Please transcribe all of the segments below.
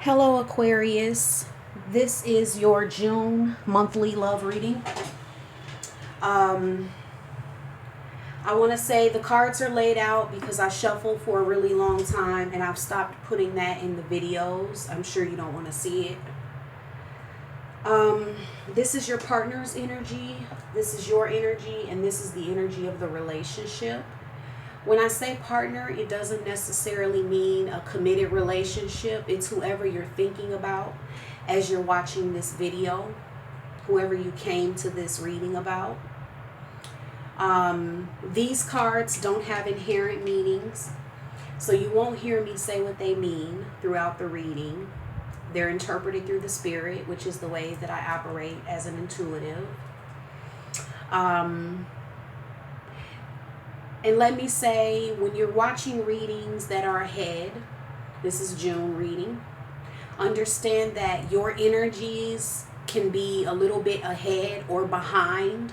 Hello, Aquarius. This is your June monthly love reading. I want to say the cards are laid out because I shuffled for a really long time and I've stopped putting that in the videos. I'm sure you don't want to see it. This is your partner's energy. This is your energy, and this is the energy of the relationship. When I say partner, it doesn't necessarily mean a committed relationship. It's whoever you're thinking about as you're watching this video, whoever you came to this reading about. These cards don't have inherent meanings, so you won't hear me say what they mean throughout the reading. They're interpreted through the spirit, which is the way that I operate as an intuitive. And let me say, when you're watching readings that are ahead, this is June reading, understand that your energies can be a little bit ahead or behind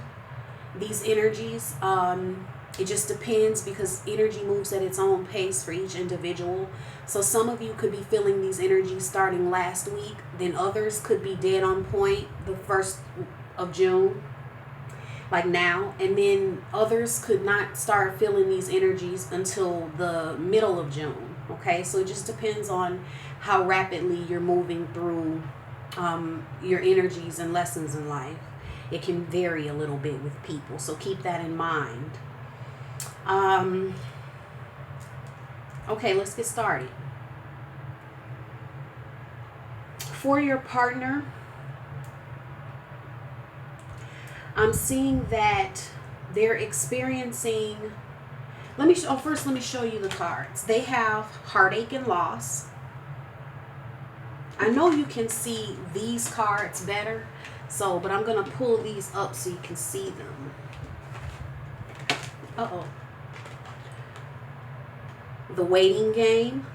these energies. It just depends because energy moves at its own pace for each individual. So some of you could be feeling these energies starting last week, then others could be dead on point the 1st of June. Like now, and then others could not start feeling these energies until the middle of June. Okay, so it just depends on how rapidly you're moving through your energies and lessons in life. It can vary a little bit with people, so keep that in mind. Okay, let's get started. For your partner, I'm seeing that they're experiencing, first let me show you the cards. They have heartache and loss. I know you can see these cards better, but I'm going to pull these up so you can see them. The waiting game.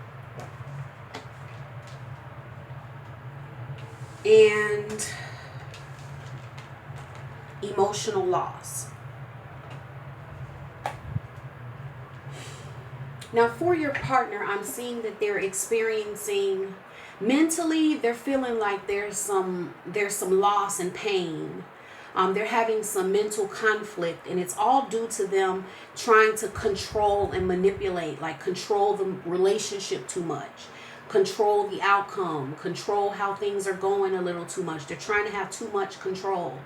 And emotional loss. Now for your partner, I'm seeing that they're experiencing, mentally, they're feeling like there's some loss and pain. They're having some mental conflict, and it's all due to them trying to control and manipulate, like control the relationship too much, control the outcome, control how things are going a little too much. They're trying to have too much control.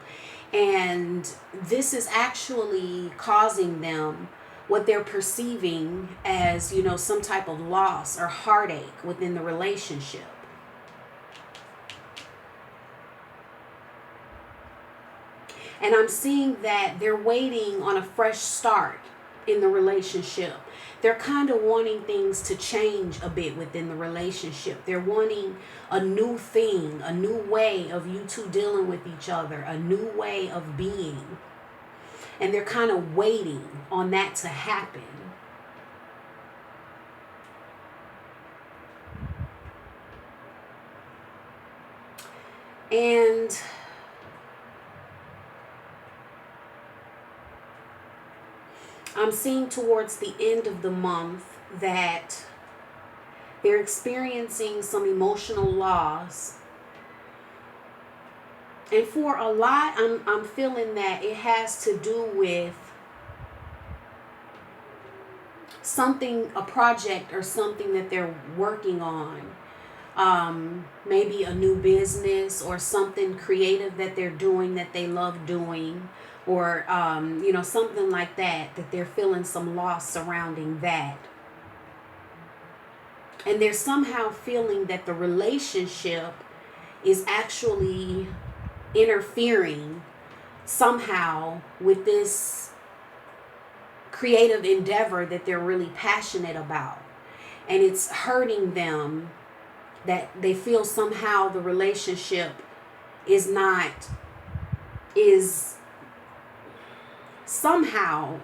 And this is actually causing them what they're perceiving as, some type of loss or heartache within the relationship. And I'm seeing that they're waiting on a fresh start in the relationship. They're kind of wanting things to change a bit within the relationship. They're wanting a new thing, a new way of you two dealing with each other, a new way of being. And they're kind of waiting on that to happen. And I'm seeing towards the end of the month that they're experiencing some emotional loss. And for a lot, I'm feeling that it has to do with something, a project or something that they're working on. Maybe a new business or something creative that they're doing that they love doing. Or, something like that they're feeling some loss surrounding that. And they're somehow feeling that the relationship is actually interfering somehow with this creative endeavor that they're really passionate about. And it's hurting them that they feel somehow the relationship is somehow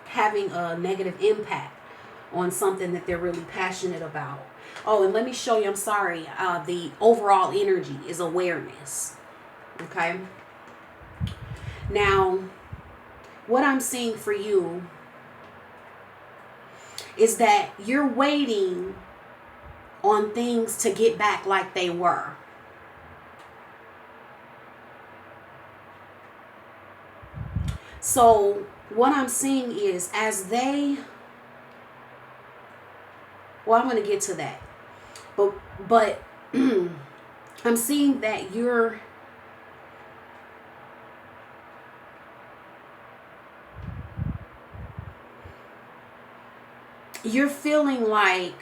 having a negative impact on something that they're really passionate about. Oh, and let me show you, I'm sorry, the overall energy is awareness. Okay? Now, what I'm seeing for you is that you're waiting on things to get back like they were. So what I'm seeing is as they, well, I'm going to get to that. But I'm seeing that you're feeling like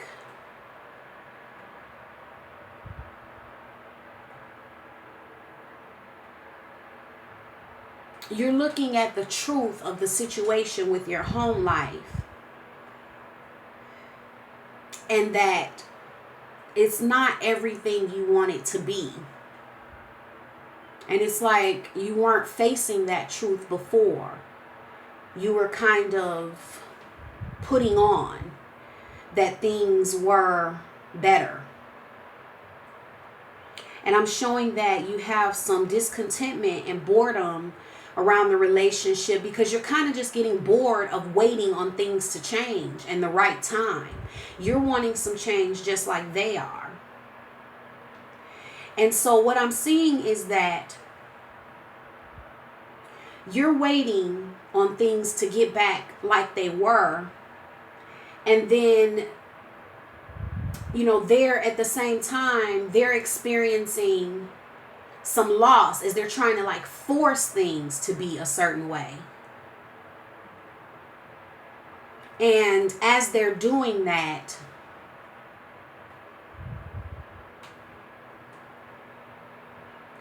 you're looking at the truth of the situation with your home life, and that it's not everything you want it to be. And it's like you weren't facing that truth before. You were kind of putting on that things were better. And I'm showing that you have some discontentment and boredom around the relationship because you're kind of just getting bored of waiting on things to change and the right time. You're wanting some change just like they are. And so what I'm seeing is that you're waiting on things to get back like they were. And then, they're at the same time, they're experiencing some loss as they're trying to like force things to be a certain way. And as they're doing that,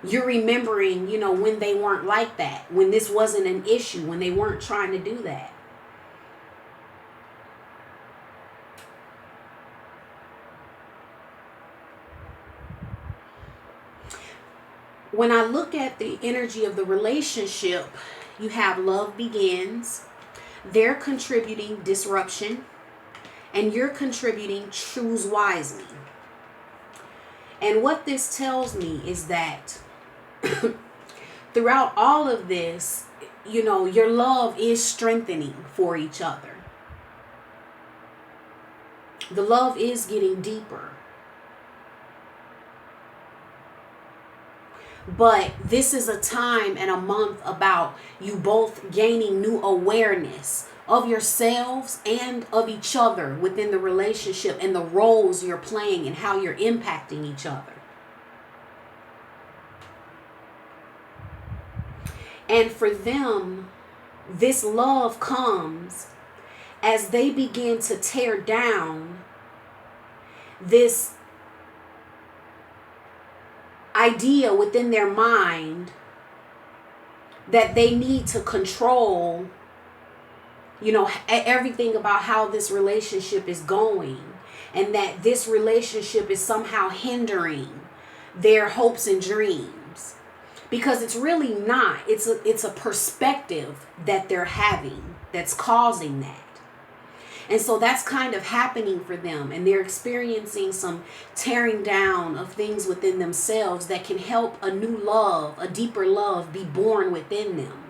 you're remembering, when they weren't like that, when this wasn't an issue, when they weren't trying to do that. When I look at the energy of the relationship, you have love begins. They're contributing disruption, and you're contributing choose wisely. And what this tells me is that throughout all of this, your love is strengthening for each other. The love is getting deeper. But this is a time and a month about you both gaining new awareness of yourselves and of each other within the relationship and the roles you're playing and how you're impacting each other. And for them, this love comes as they begin to tear down this idea within their mind that they need to control, everything about how this relationship is going, and that this relationship is somehow hindering their hopes and dreams, because it's really not. It's a perspective that they're having that's causing that. And so that's kind of happening for them, and they're experiencing some tearing down of things within themselves that can help a new love, a deeper love, be born within them.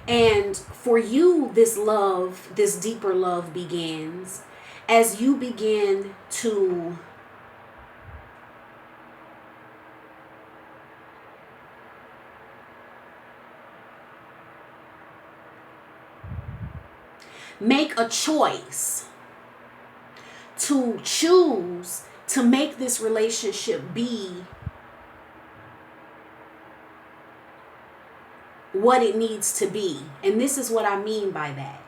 And for you, this love, this deeper love begins as you begin to make a choice to choose to make this relationship be what it needs to be. And this is what I mean by that.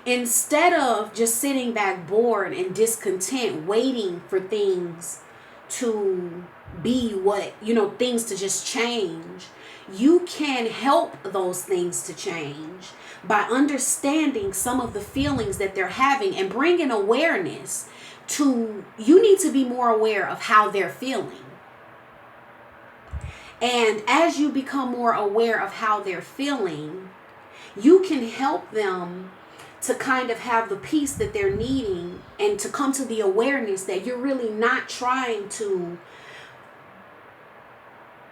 Instead of just sitting back bored and discontent, waiting for things to be what, things to just change, you can help those things to change by understanding some of the feelings that they're having and bringing awareness to, you need to be more aware of how they're feeling. And as you become more aware of how they're feeling, you can help them to kind of have the peace that they're needing and to come to the awareness that you're really not trying to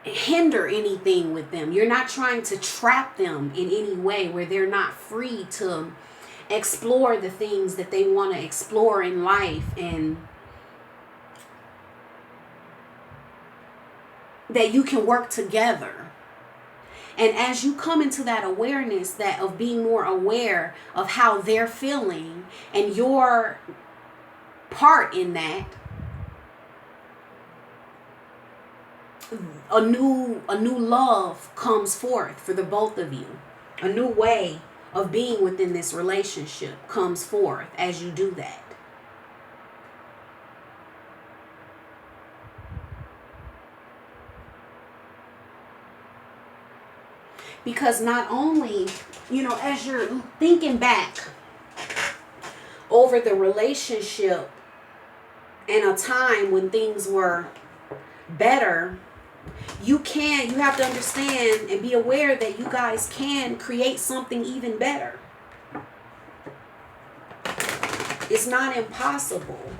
hinder anything with them. You're not trying to trap them in any way where they're not free to explore the things that they want to explore in life, and that you can work together. And as you come into that awareness, that of being more aware of how they're feeling and your part in that, a new love comes forth for the both of you. A new way of being within this relationship comes forth as you do that. Because not only, as you're thinking back over the relationship and a time when things were better, you have to understand and be aware that you guys can create something even better. It's not impossible,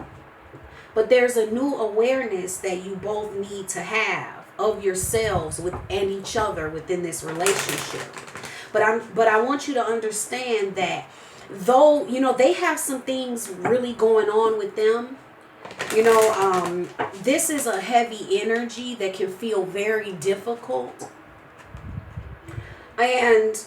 but there's a new awareness that you both need to have of yourselves and each other within this relationship. But I want you to understand that though, they have some things really going on with them, this is a heavy energy that can feel very difficult. And,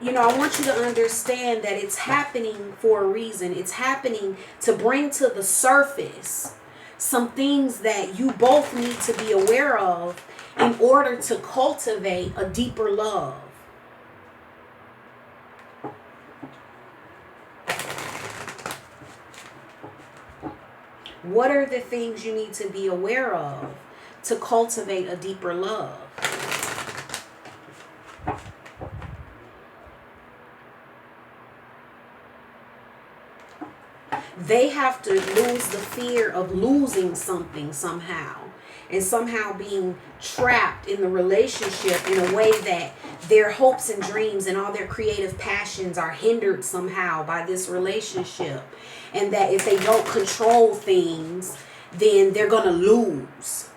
I want you to understand that it's happening for a reason. It's happening to bring to the surface some things that you both need to be aware of in order to cultivate a deeper love. What are the things you need to be aware of to cultivate a deeper love? They have to lose the fear of losing something somehow, and somehow being trapped in the relationship in a way that their hopes and dreams and all their creative passions are hindered somehow by this relationship. And that if they don't control things, then they're going to lose,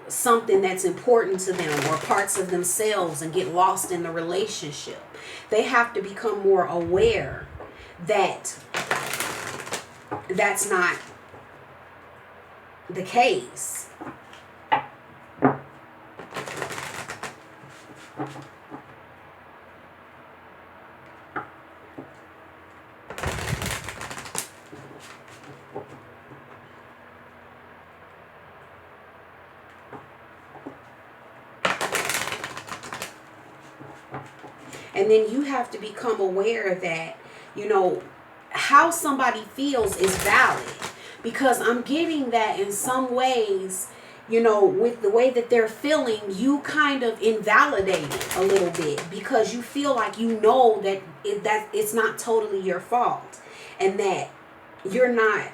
something that's important to them or parts of themselves, and get lost in the relationship. They have to become more aware that that's not the case. And then you have to become aware that, how somebody feels is valid. Because I'm getting that in some ways, with the way that they're feeling, you kind of invalidate it a little bit. Because you feel like that it's not totally your fault. And that you're not,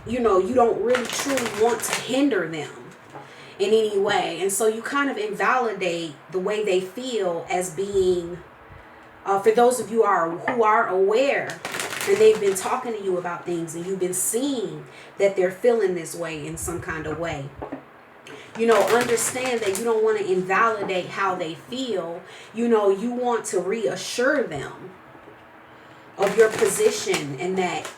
you don't really truly want to hinder them in any way. And so you kind of invalidate the way they feel as being, for those of you who are aware, and they've been talking to you about things, and you've been seeing that they're feeling this way in some kind of way. Understand that you don't want to invalidate how they feel. You want to reassure them of your position, and that,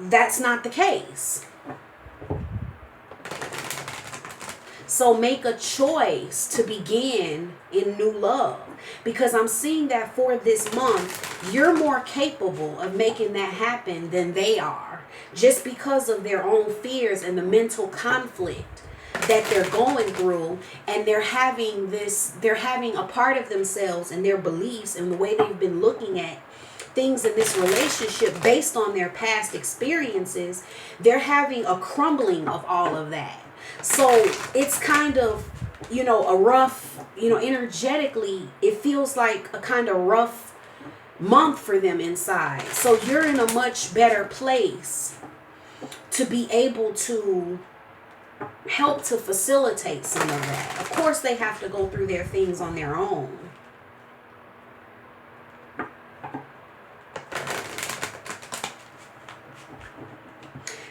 that's not the case. So make a choice to begin in new love. Because I'm seeing that for this month, you're more capable of making that happen than they are. Just because of their own fears and the mental conflict that they're going through. And they're having a part of themselves and their beliefs and the way they've been looking at things in this relationship based on their past experiences. They're having a crumbling of all of that. So it's kind of, a rough, energetically, it feels like a kind of rough month for them inside. So you're in a much better place to be able to help to facilitate some of that. Of course, they have to go through their things on their own.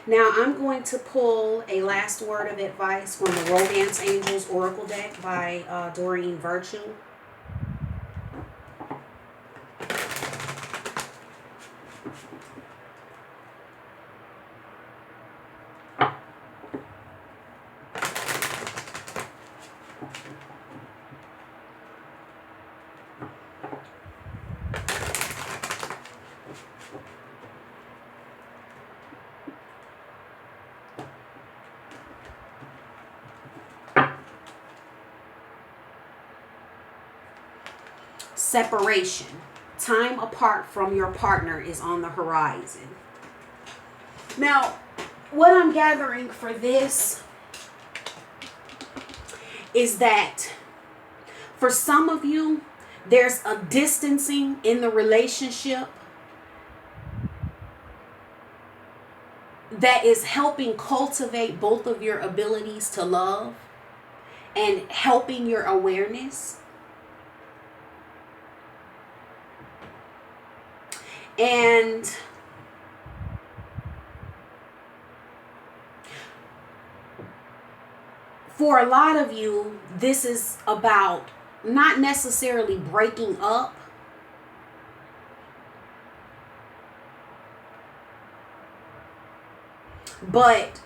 Now, I'm going to pull a last word of advice from the Romance Angels Oracle deck by Doreen Virtue. separation. Time apart from your partner is on the horizon. Now, what I'm gathering for this is that for some of you, there's a distancing in the relationship that is helping cultivate both of your abilities to love and helping your awareness. And for a lot of you, this is about not necessarily breaking up, but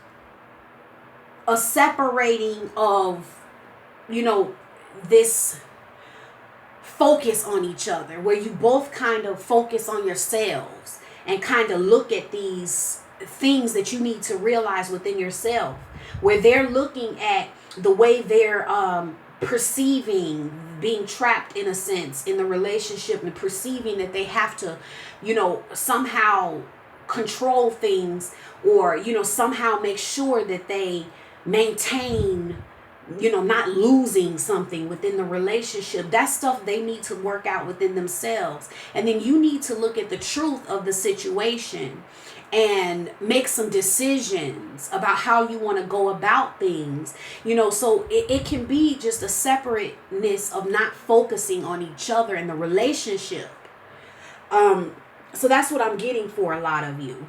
a separating of, this focus on each other, where you both kind of focus on yourselves and kind of look at these things that you need to realize within yourself, where they're looking at the way they're perceiving being trapped, in a sense, in the relationship, and perceiving that they have to, somehow control things, or, somehow make sure that they maintain, not losing something within the relationship. That's stuff they need to work out within themselves. And then you need to look at the truth of the situation and make some decisions about how you want to go about things. So it can be just a separateness of not focusing on each other in the relationship. So that's what I'm getting for a lot of you.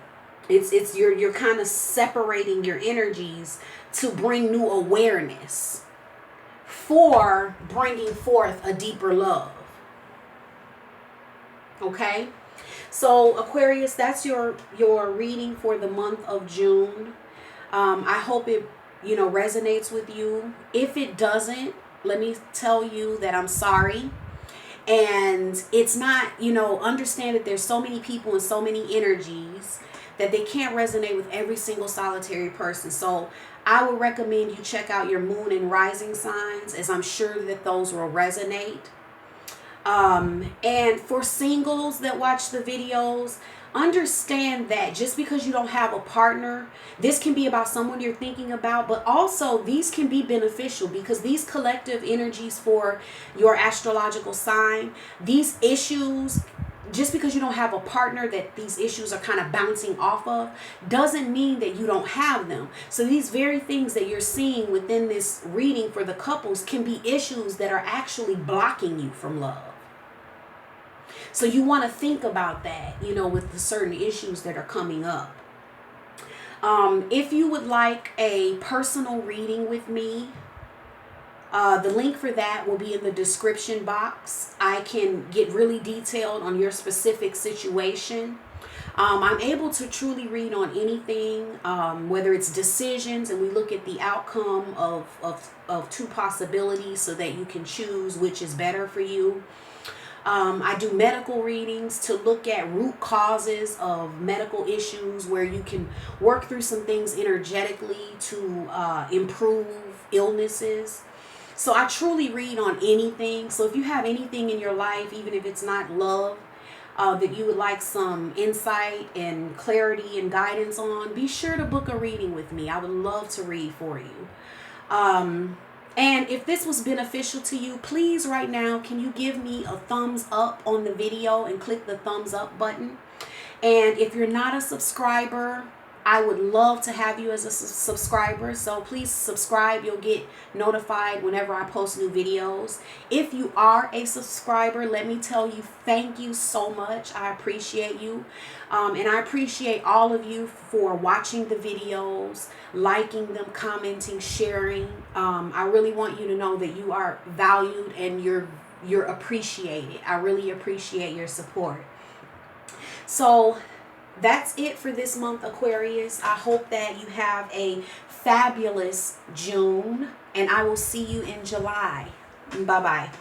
It's you're kind of separating your energies to bring new awareness for bringing forth a deeper love. Okay? So Aquarius, that's your reading for the month of June. I hope it, resonates with you. If it doesn't, let me tell you that I'm sorry. And it's not, understand that there's so many people and so many energies that they can't resonate with every single solitary person. So I would recommend you check out your moon and rising signs, as I'm sure that those will resonate. And for singles that watch the videos, understand that just because you don't have a partner, this can be about someone you're thinking about, but also these can be beneficial, because these collective energies for your astrological sign, these issues, just because you don't have a partner that these issues are kind of bouncing off of, doesn't mean that you don't have them. So these very things that you're seeing within this reading for the couples can be issues that are actually blocking you from love. So you want to think about that, with the certain issues that are coming up. If you would like a personal reading with me, the link for that will be in the description box. I can get really detailed on your specific situation. I'm able to truly read on anything, whether it's decisions, and we look at the outcome of two possibilities so that you can choose which is better for you. I do medical readings to look at root causes of medical issues, where you can work through some things energetically to improve illnesses. So I truly read on anything. So if you have anything in your life, even if it's not love, that you would like some insight and clarity and guidance on, be sure to book a reading with me. I would love to read for you. And if this was beneficial to you, please right now, can you give me a thumbs up on the video and click the thumbs up button? And if you're not a subscriber, I would love to have you as a subscriber. So please subscribe. You'll get notified whenever I post new videos. If you are a subscriber, let me tell you, thank you so much. I appreciate you. And I appreciate all of you for watching the videos, liking them, commenting, sharing. I really want you to know that you are valued and you're appreciated. I really appreciate your support. So that's it for this month, Aquarius. I hope that you have a fabulous June, and I will see you in July. Bye-bye.